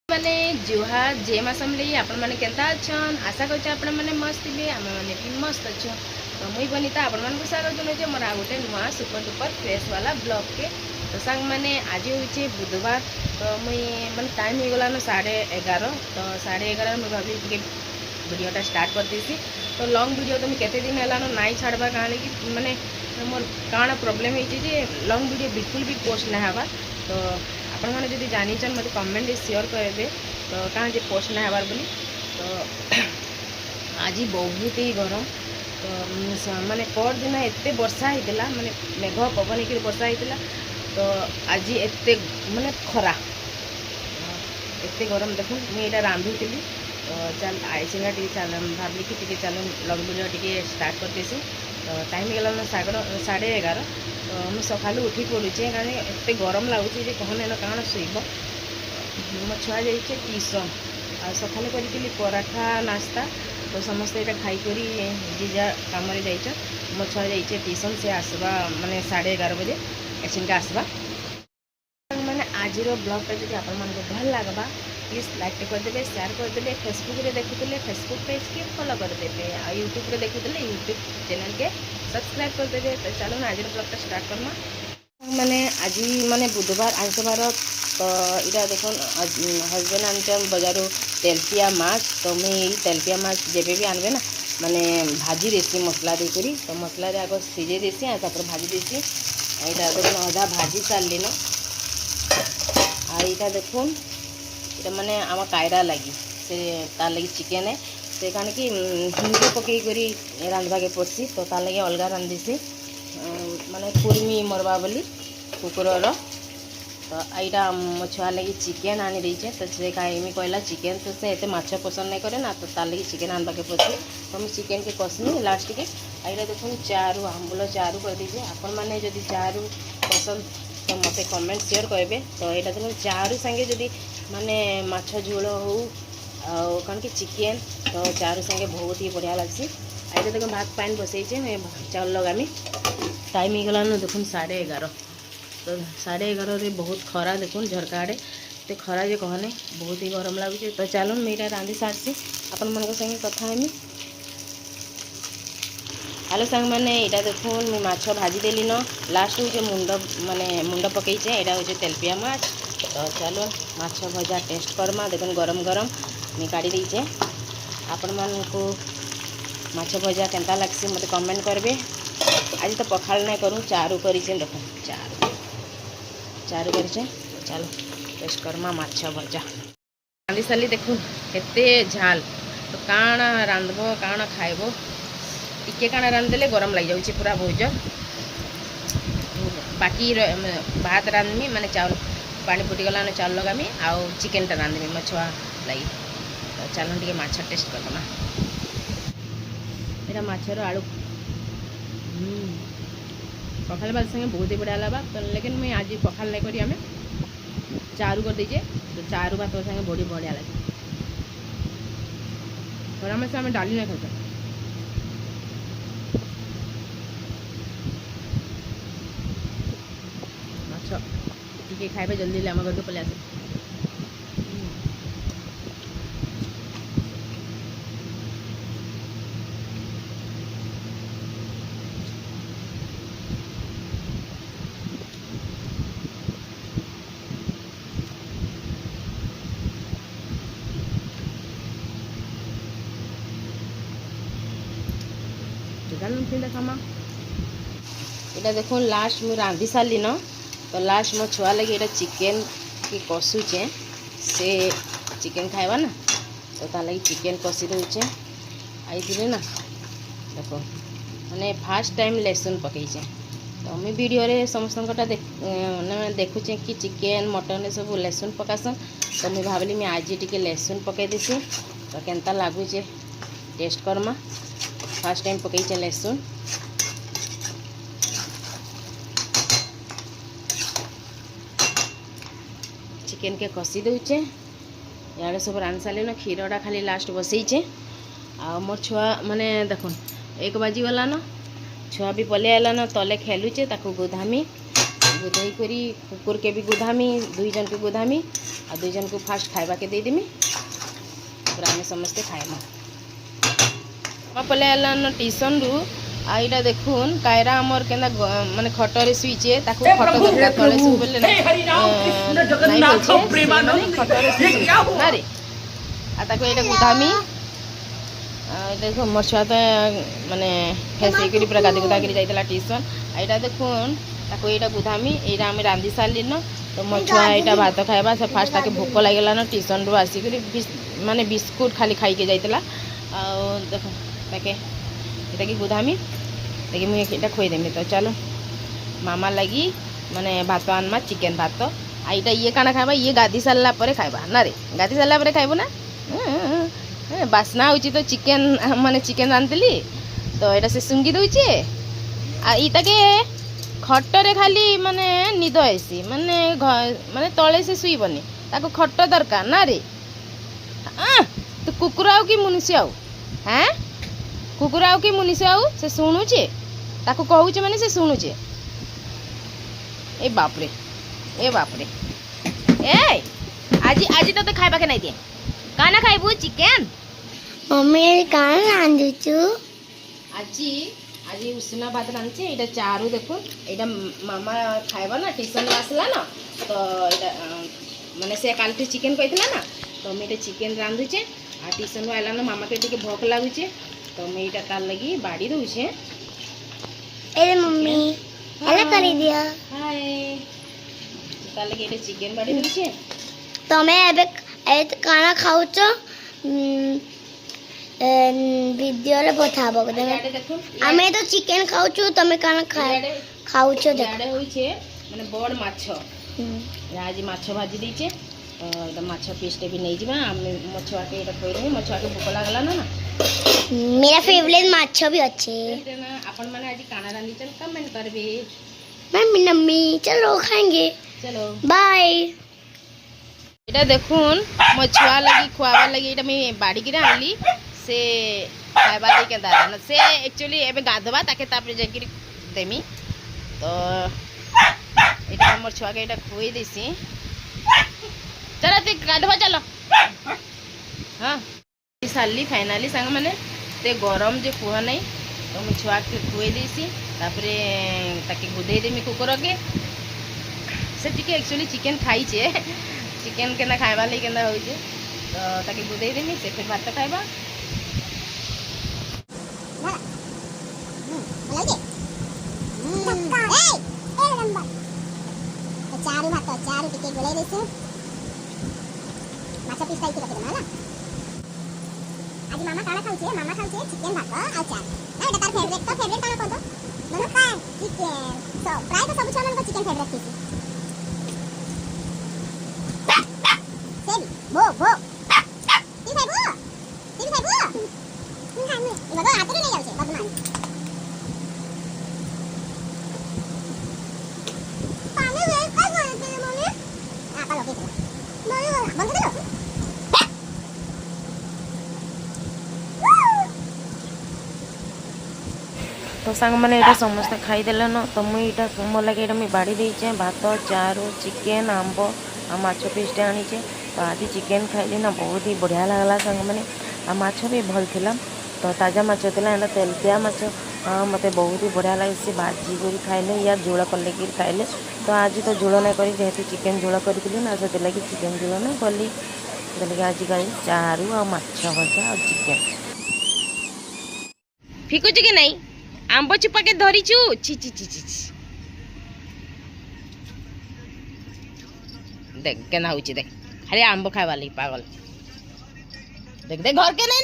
मैंने जुहार जे मासमले आपण मैंने केंता अच्छन आशा कर आपण मैंने मस्त थे आम मैंने भी मस्त अच्छ तो मुई बनीता आपण मान स्वागत जनाऊे मोर आ गोटे नुआ सुपर डुपर फ्रेश वाला ब्लॉग के तो सांग मैंने आज हो बुधवार तो मुई मैं टाइम हो गलान 11:30 तो 11:30 मुझे भाभी वीडियोटा स्टार्ट कर देसी तो लॉन्ग वीडियो तो मुझे केते दिन है नाई छाड़वा कहाँ कि मैंने मोर काण प्रोब्लेम है लॉन्ग वीडियो बिल्कुल भी पोस्ट नहीं हवा तो आपण मैंने जब जानीचन मत कमेंट शेयर करेंगे तो कहाँ जे पोस्ट नहीं हबार बोली तो आज बहुत ही गरम तो माने पर दिन एत वर्षा होता माने मेघ पवन हो वर्षा होता तो आज एत माने खरा एत गरम देख मुझे रांधुली तो चल आईसीना टी चल भाविली कि चल लॉन्ग वीडियो टी स्टार्ट करदेसी तो टाइम गला 11:30 तो मुझे सका उठी पड़े कहीं एत गरम लगुच कहना कण शुब मो छुआ जाइए ट्यूशन आ सका करी पराठा नास्ता तो समस्ते ये खाईकर जी जा कम जा मो छुआ जाइए ट्यूशन से आसवा माने 11:30 बजे एसिन का आसवा मैंने आज ब्लॉगटा जब आप भल लगवा प्लीज लाइक करदे शेयर करदे फेसबुक रे देखुले फेसबुक पेज के फॉलो करदे आ यूट्यूब रे देखुले यूट्यूब चैनल के सब्सक्राइब करदे तो चलो आज ब्लॉगटा स्टार्ट करमा मैंने आज माने बुधवार आइंस बार तो इटा देख हजबैंड आन बजार तेलपिया माछ तो मुझे तेलपिया माछ जब भी आनबे ना माने भाजी देसी मसला देकर तो मसला आग सीझे देसी भाजी देसी यहाँ देख अधा भाजी सारे न आईटा देखुन ये माने आम कायरा लगी से तार लगी चिकेन है से कण कि हिंग पकई करी रांधवा के पड़सी तो तार लगे अलग रांधीसी माने कुर्मी मरवा बोली कुकुरर तो यहाँ मो छुआ लगी चिकेन आनी देचे तो से कहीं कहला चिकेन तो से एत माछ पसंद नहीं करे ना तो तार लगी चिकेन आनवा के पड़सी तो मुझे चिकेन के कसनी लास्ट के यहाँ देखो चारू आंबुल चारू कर दीजिए आपण मैंने जदि चारू पसंद तो मत कमेंट शेयर करेंगे तो यहाँ देखो चारू संगे जदि माने माछ झोल हो कौन कि चिकेन तो चारू संगे बहुत ही बढ़िया लगसी आज देखो भात पानी बसई मैं चावल लगामी टाइम ही गलान देखो 11:30 तो 11:30 बहुत खरा देखो झरका आड़े तो खरा जे कहने बहुत ही गरम लगुच तो चलो मैं रांधि सारसी आपण मान संगे कथा हेमी हेलो सांग मैंने यहाँ देखो मुझे माछ भाजी देली न लास्ट हूँ मुंड माने मुंड पकईचे यहाँ हूँ तेलपिया माछ तो चलो माछ भजा टेस्ट करमा देखो गरम गरम मुझे काढ़ी देचे आपण मानू माछ भजा केंता लगसी मत कमेंट करेंगे आज तो पखाल नहीं करूँ चारू करें देख चारू करें चलो टेस्ट करमा माछ भजा रांधि सारी देखो केते झाल तो काण रांधब काण खाइब टिके काण रांधिदेले गरम लग जाऊँगी पूरा भोज बाकी भात रांधमी माने चावल पानी फुटीगलान चावल लगामी आउ चिकेनटा रांधमी मो छुआ लगी तो चलो टे माछ टेस्ट करदमा यहाँ माछर आलू पखाल भात संगे बहुत ही बढ़िया लगा तो लेकिन मुझे आज पखाल नहीं करी आम चारू कर दीजिए तो चारू भात संगे बड़ी बढ़िया लगे थोड़ा में से आम डाली नहीं खाते टी खाइबे जल्दी आम घर को पलि आसे इटा देखो लास्ट मुझे रांधि सारी न तो लास्ट मो छुआ लगे ये चिकेन की कषुचे से चिकेन खाइबा ना तो तार लगी चिकेन कषि दूचे आई ना देखो मैंने फास्ट टाइम लहसुन पकईचे तो मुझे वीडियो रे समस्त देखुचे कि चिकेन मटन सब लहसुन पकासन तो मुझे भाविली मैं आज टी लहसुन पकई देसी तो केंता लगुचे टेस्ट करमा फास्ट टाइम पकईचे लहसुन चिकेन के कषि दूचे इे सब रांध सारे न क्षीरटा खाली लास्ट बसईचे आ मोर छुआ माने देख 1 बाजी गला न छुआ भी पलि आला न तले खेलुचे ताकू गोधामी गुधई करी कुकुर के भी गुधामी 2 जन के गुधामी आ 2 जन को फास्ट खाइबा के देदेमी आम समस्ते खाइमा पले आलान ट्यूशन रु आईटा देखुन कायरा आमर केना माने खटरे सुइचे ताको खट दरकार तले सु बोले ना माने खटरे सुइचे ना रे आ ताको एटा गुधामी देखो मोर छुआ तो माने फेसई करी पूरा गादी गुदा करी जाइतला ट्यूशन आईटा देखुन ताको एटा गुधामी एटा हम रांधी सारली न तो मोर छुआ एटा भात खाइबा से फास्ट ताके भूख लागला न ट्यूशन रु आसी करी माने बिस्कुट खाली खाई के जाइतला आ देखो ताके एटा की गुधामी ताकि मुझे एटा खोई देमी तो चलो मामा लगी माने भात आनमा चिकेन भात आईटा ये काना खाइबा ये गादी सारला परे खाइबा ना रे गादी सारला परे खाइबो ना बासना होची तो चिकेन माने चिकेन रांधली तो एटा से सुंगी दउचे आ इटा के खट्टरे खाली माने निद आसी माने माने तळे से सुईबनी ताको खट्ट दरकार ना रे तो कुकुर आउ कि मनुष्य आउ हैं कुकुर आउ कि मनुष्य आउ से सुनुचे ताको कहूचे माने से सुनुचे ए बाप रे ए आज आज तो खाइबा के नहीं दे काना खाइबू चिकेन मम्मी कान रांधुचु आजी आज उष्णा भात रांधचे एटा चारू देखो एटा मामा खाइबा ना ट्यूशन आसला ना तो एटा माने से कालते चिकेन कइतला ना तो मैं एटा चिकेन रांधुचे आ ट्यूशन आइला ना मामा के टिके भूख लागुचे तो मैं एटा तार लगी बाड़ी दउचे ए मम्मी हेला करी दिया हाय तार लगी एटा चिकेन बाड़ी दउचे तमे एबे ए काना खाउचो वीडियो रे पठाबो तमे देखो आमे तो चिकेन खाउचो तमे काना खाउचो देख याडे होइछे माने बड़ माछो आज माछो भाजी दीचे तो माछो पीसटे भी नहीं जीवा हम मछुआ के एटा खोई दे मछुआ के भूख लागला ना मेरा फेवरेट माछो भी अच्छे ना अपन माने आज काना रांधी चल कमेंट करबे मम्मी चलो खाएंगे चलो बाय এটা দেখুন মো ছুয়া লাগি খুয়াবার লাগি এটা আমি বাড়ি গিরে আনলি সে খাইবার লাগি কেন দাঁড়া না সে একচুয়ালি এবে গাধবা তাকে তারপরে যাই গিরি দেমি তো এটা আমার ছুয়াকে এটা খুই দিছি চলো তুই গাধবা চলো হ্যাঁ সারলি ফাইনালি সাং মানে তে গরম যে কুহ নাই তো মো ছুয়াকে খুই দিছি তারপরে তাকে গুধেই দেমি কুকুরকে সে টিকে একচুয়ালি চিকেন খাইছে चिकेन केना खाइबा लई केना होई जे तो ताके गुदेई देमी से फिर भात खाइबा चारू भात चारू टिके गोलाई देसु माछा पीस खाई के रखे ना आज मामा काला खाउछे चिकेन भात आ चार ना एटा तार फेवरेट काना कोदो मनो खा चिकेन सो प्राय तो सब छन को चिकेन फेवरेट थी Bo. Tin khai bo. Tin khai bo. Ini bago hatur ni jauje, badman. Pani we kai kare the mone? Apa logi tu? Mane band kar do. तो सांग मैंने एटा समस्त खाई देले न तो मुई एटा मोर लगे एटा मुई बाड़ी देइचे भात चारू चिकेन आंब आ माछ पीसटे आनीचे तो आज चिकेन खाइली ना बहुत ही बढ़िया लगला सांग मैंने आ माछ भी भल थिला तो ताजा माछ थिला एटा तेलतिया माछ मते बहुत ही बढ़िया लगे से भाजी करी खाइले या झोल कले कि खाइले तो आज तो झोल नहीं करी जेहेतु चिकेन झोल करी ना से लगे चिकेन झोल नहीं कली लगे आज करी चारू आ माछ भजा आ चिकेन फिकुच के नहीं आंब चुपा के धरीचु ची ची ची ची देख केना होची देख खाली आंब खाइबा लगी पागल देख देख घर के नहीं